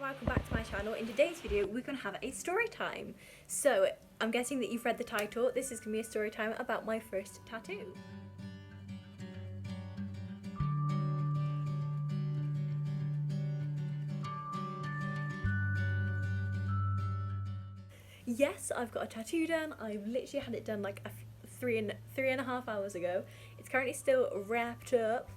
and welcome back to my channel. In today's video we're going to have a story time. So I'm guessing that you've read the title. This is going to be a story time about my first tattoo. Yes, I've got a tattoo done. I've literally had it done like three and a half hours ago. It's currently still wrapped up.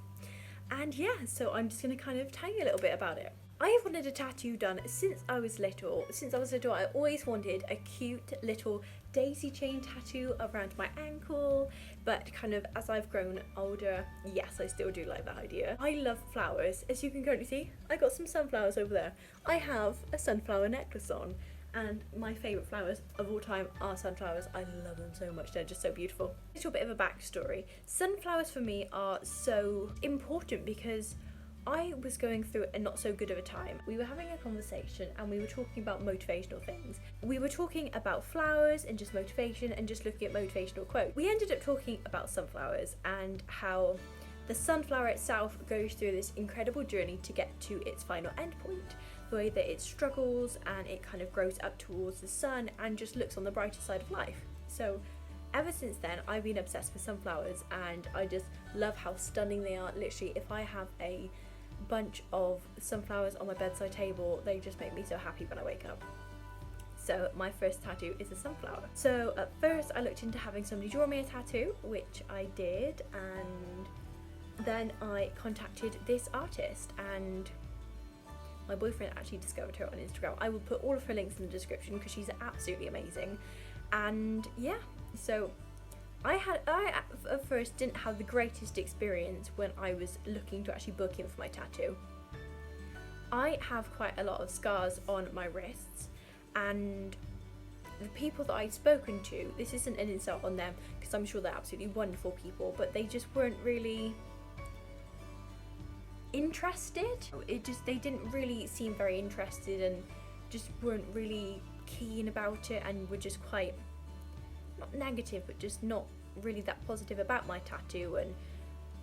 And yeah, so I'm just going to kind of tell you a little bit about it. I have wanted a tattoo done since I was little. Since I was little, I always wanted a cute little daisy chain tattoo around my ankle, but kind of as I've grown older, yes, I still do like that idea. I love flowers. As you can currently see, I got some sunflowers over there. I have a sunflower necklace on, and my favourite flowers of all time are sunflowers. I love them so much, they're just so beautiful. A little bit of a backstory. Sunflowers for me are so important because I was going through a not so good of a time. We were having a conversation and we were talking about motivational things. We were talking about flowers and just motivation and just looking at motivational quotes. We ended up talking about sunflowers and how the sunflower itself goes through this incredible journey to get to its final endpoint. The way that it struggles and it kind of grows up towards the sun and just looks on the brighter side of life. So ever since then, I've been obsessed with sunflowers and I just love how stunning they are. Literally, if I have a bunch of sunflowers on my bedside table, they just make me so happy when I wake up. So my first tattoo is a sunflower. So at first I looked into having somebody draw me a tattoo, which I did, and then I contacted this artist and my boyfriend actually discovered her on Instagram. I will put all of her links in the description because she's absolutely amazing. And yeah, so I at first didn't have the greatest experience when I was looking to actually book in for my tattoo. I have quite a lot of scars on my wrists, and the people that I'd spoken to, this isn't an insult on them because I'm sure they're absolutely wonderful people, but they just weren't really interested. They didn't really seem very interested and just weren't really keen about it and were just quite, not negative, but just not really that positive about my tattoo. And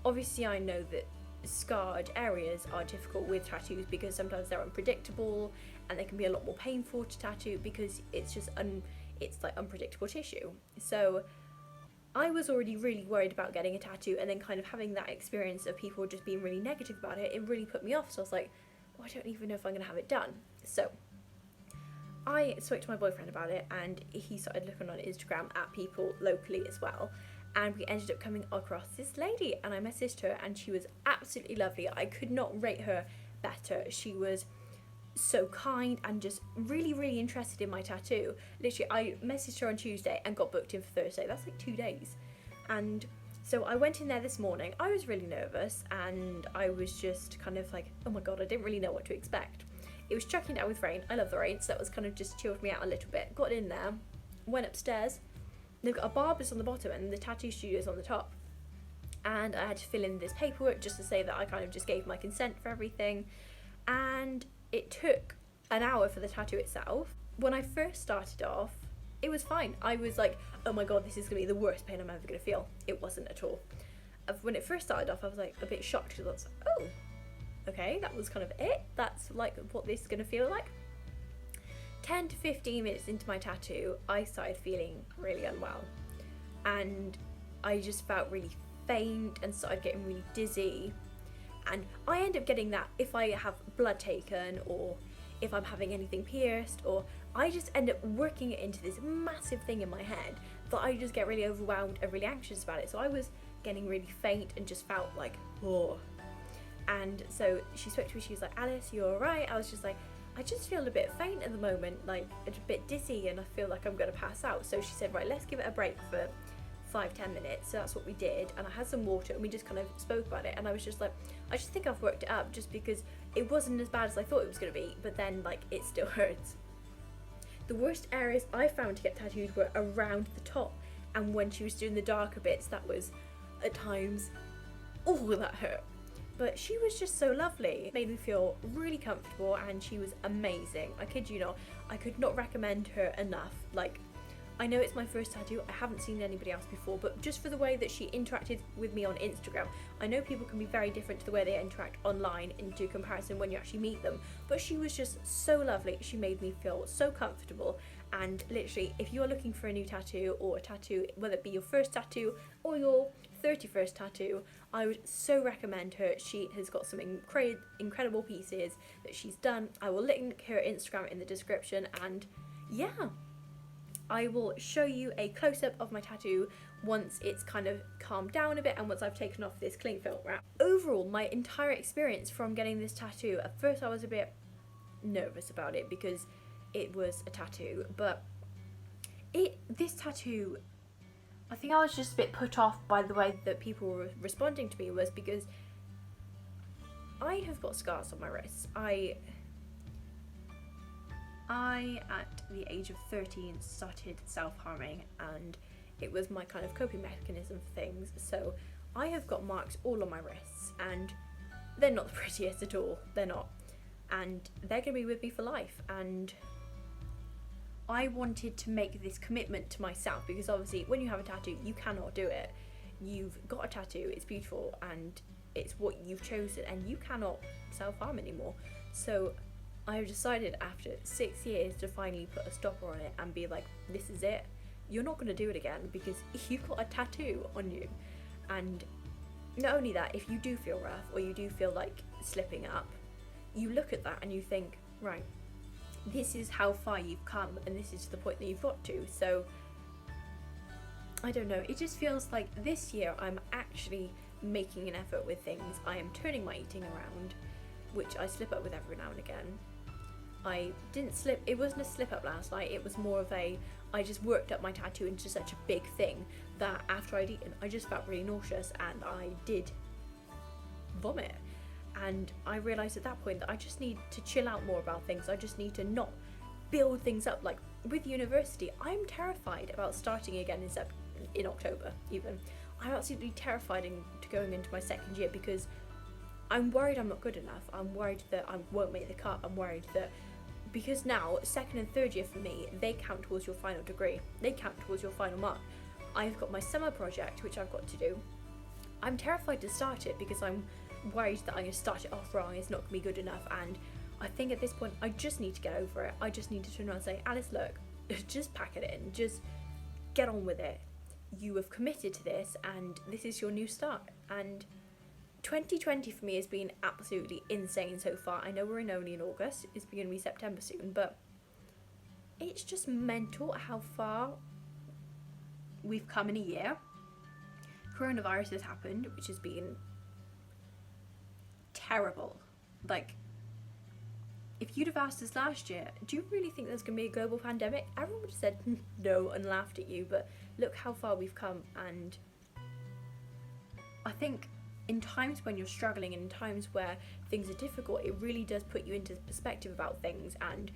obviously I know that scarred areas are difficult with tattoos because sometimes they're unpredictable and they can be a lot more painful to tattoo because it's just it's like unpredictable tissue. So I was already really worried about getting a tattoo, and then kind of having that experience of people just being really negative about it, it really put me off. So I was like, oh, I don't even know if I'm gonna have it done. So I spoke to my boyfriend about it and he started looking on Instagram at people locally as well, and we ended up coming across this lady and I messaged her and she was absolutely lovely. I could not rate her better. She was so kind and just really interested in my tattoo. Literally, I messaged her on Tuesday and got booked in for Thursday. That's like 2 days. And so I went in there this morning. I was really nervous and I was just kind of like, oh my god, I didn't really know what to expect. It was chucking down with rain. I love the rain, so that was kind of just chilled me out a little bit. Got in there, went upstairs. They've got a barber's on the bottom and the tattoo studio's on the top. And I had to fill in this paperwork just to say that I kind of just gave my consent for everything. And it took an hour for the tattoo itself. When I first started off, it was fine. I was like, oh my god, this is gonna be the worst pain I'm ever gonna feel. It wasn't at all. When it first started off, I was like a bit shocked because I was like, oh, okay, that was kind of it. That's like what this is gonna feel like. 10 to 15 minutes into my tattoo, I started feeling really unwell. And I just felt really faint and started getting really dizzy. And I end up getting that if I have blood taken or if I'm having anything pierced, or I just end up working it into this massive thing in my head that I just get really overwhelmed and really anxious about it. So I was getting really faint and just felt like, oh. And so she spoke to me, she was like, Alice, you alright? I was just like, I just feel a bit faint at the moment, like a bit dizzy and I feel like I'm gonna pass out. So she said, right, let's give it a break for 5-10 minutes. So that's what we did, and I had some water and we just kind of spoke about it, and I was just like, I just think I've worked it up just because it wasn't as bad as I thought it was going to be, but then like it still hurts. The worst areas I found to get tattooed were around the top, and when she was doing the darker bits, that was at times, oh, that hurt. But she was just so lovely. It made me feel really comfortable and she was amazing. I kid you not, I could not recommend her enough. Like, I know it's my first tattoo, I haven't seen anybody else before, but just for the way that she interacted with me on Instagram, I know people can be very different to the way they interact online into comparison when you actually meet them, but she was just so lovely. She made me feel so comfortable, and literally, if you are looking for a new tattoo, or a tattoo, whether it be your first tattoo or your 31st tattoo, I would so recommend her. She has got some incredible pieces that she's done. I will link her Instagram in the description, and yeah, I will show you a close-up of my tattoo once it's kind of calmed down a bit and once I've taken off this cling film wrap. Overall, my entire experience from getting this tattoo, at first I was a bit nervous about it because it was a tattoo, but this tattoo, I think I was just a bit put off by the way that people were responding to me, was because I have got scars on my wrists. I, at the age of 13, started self-harming, and it was my kind of coping mechanism for things. So I have got marks all on my wrists, and they're not the prettiest at all. They're not. And they're going to be with me for life. And I wanted to make this commitment to myself, because obviously when you have a tattoo, you cannot do it. You've got a tattoo, it's beautiful, and it's what you've chosen, and you cannot self-harm anymore. So I've decided after 6 years to finally put a stopper on it and be like, this is it. You're not going to do it again because you've got a tattoo on you. And not only that, if you do feel rough or you do feel like slipping up, you look at that and you think, right, this is how far you've come and this is the point that you've got to. So I don't know, it just feels like this year I'm actually making an effort with things. I am turning my eating around, which I slip up with every now and again. I didn't slip, it wasn't a slip up last night, it was more of I just worked up my tattoo into such a big thing that after I'd eaten, I just felt really nauseous and I did vomit. And I realised at that point that I just need to chill out more about things. I just need to not build things up. Like with university, I'm terrified about starting again in October even. I'm absolutely terrified to going into my second year because I'm worried I'm not good enough. I'm worried that I won't make the cut. I'm worried that, because now second and third year for me, they count towards your final degree. They count towards your final mark. I've got my summer project which I've got to do. I'm terrified to start it because I'm worried that I'm going to start it off wrong. It's not going to be good enough, and I think at this point I just need to get over it. I just need to turn around and say, Alice, look, just pack it in, just get on with it. You have committed to this and this is your new start. And 2020 for me has been absolutely insane so far. I know we're only in August, it's going to be September soon, but it's just mental how far we've come in a year. Coronavirus has happened, which has been terrible. Like, if you'd have asked us last year, do you really think there's going to be a global pandemic? Everyone would have said no and laughed at you, but look how far we've come. And I think in times when you're struggling and in times where things are difficult, it really does put you into perspective about things and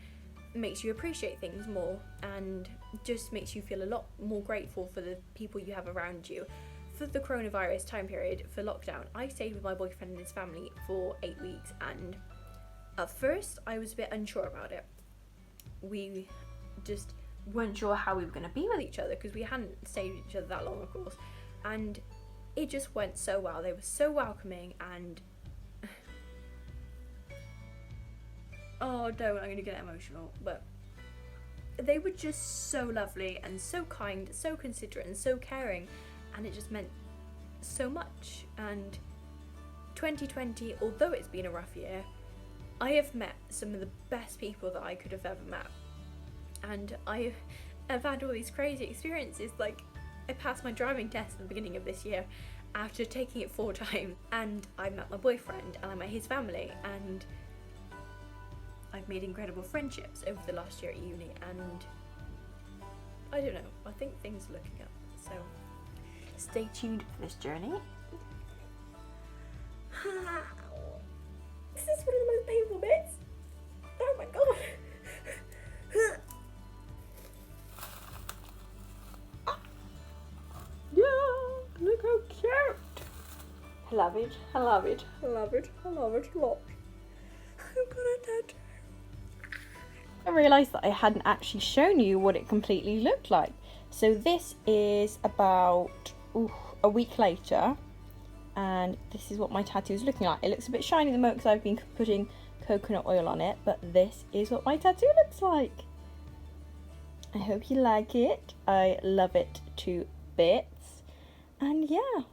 makes you appreciate things more, and just makes you feel a lot more grateful for the people you have around you. For the coronavirus time period, for lockdown, I stayed with my boyfriend and his family for 8 weeks, and at first I was a bit unsure about it. We just weren't sure how we were going to be with each other because we hadn't stayed with each other that long, of course, and it just went so well. They were so welcoming, and oh no, I'm going to get emotional, but they were just so lovely and so kind, so considerate and so caring, and it just meant so much. And 2020, although it's been a rough year, I have met some of the best people that I could have ever met, and I have had all these crazy experiences. Like, I passed my driving test at the beginning of this year after taking it 4 times, and I met my boyfriend and I met his family, and I've made incredible friendships over the last year at uni, and I don't know, I think things are looking up, so stay tuned for this journey. This is one of the most painful bits. Oh my god. Yeah, look how cute. I love it, I love it, I love it, I love it a lot. I've got a tattoo. I realised that I hadn't actually shown you what it completely looked like. So this is about a week later, and this is what my tattoo is looking like. It looks a bit shiny at the moment because I've been putting coconut oil on it, but this is what my tattoo looks like. I hope you like it. I love it to bits. And yeah,